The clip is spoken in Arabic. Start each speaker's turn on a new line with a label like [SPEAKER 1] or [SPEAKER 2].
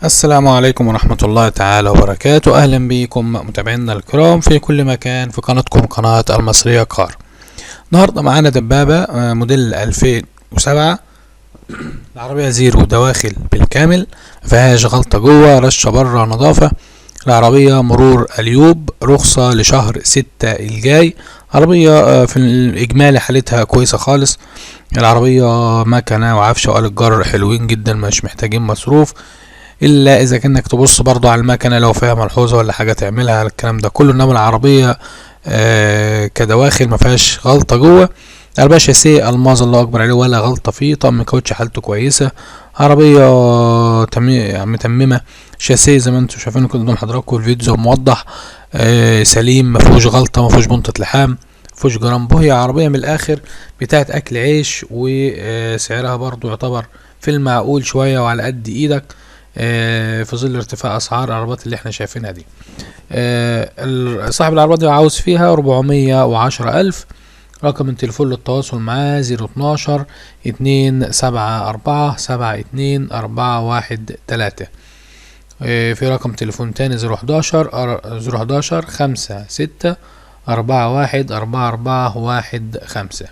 [SPEAKER 1] السلام عليكم ورحمة الله تعالى وبركاته. أهلا بكم متابعينا الكرام في كل مكان في قناتكم قناة المصرية كار. النهاردة معانا دبابة موديل 2007 العربية زيرو دواخل بالكامل، مفيهاش غلطة جوه، رشة بره نظافة. العربية مرور اليوب، رخصة لشهر 6 الجاي. عربية في الإجمالي حالتها كويسة خالص. العربية مكنة وعفشة وآلة جر حلوين جدا، مش محتاجين مصروف الا اذا كانك تبص برضو على المكنه لو فيها ملحوظه ولا حاجه تعملها على الكلام ده كله. انما العربيه كدواخل ما فيهاش غلطه جوه. العربيه شاسيه الماظ الله اكبر عليه، ولا غلطه فيه. طقم كاوتش حالته كويسه. عربيه متممه، شاسيه زي ما انتم شايفينه كده قدام حضراتكم الفيديو موضح. سليم، ما فيهوش غلطه، ما فيهوش بنطه لحام، ما فيهوش جرامبو. هي عربيه من الاخر بتاعت اكل عيش، وسعرها برضو يعتبر في المعقول شويه وعلى قد ايدك في ظل ارتفاع اسعار العربيات اللي احنا شايفينها دي. صاحب العربية دي عاوز فيها 410,000. رقم التليفون للتواصل معاه 012 274 72413. في رقم تليفون تاني 011 56 41 4415.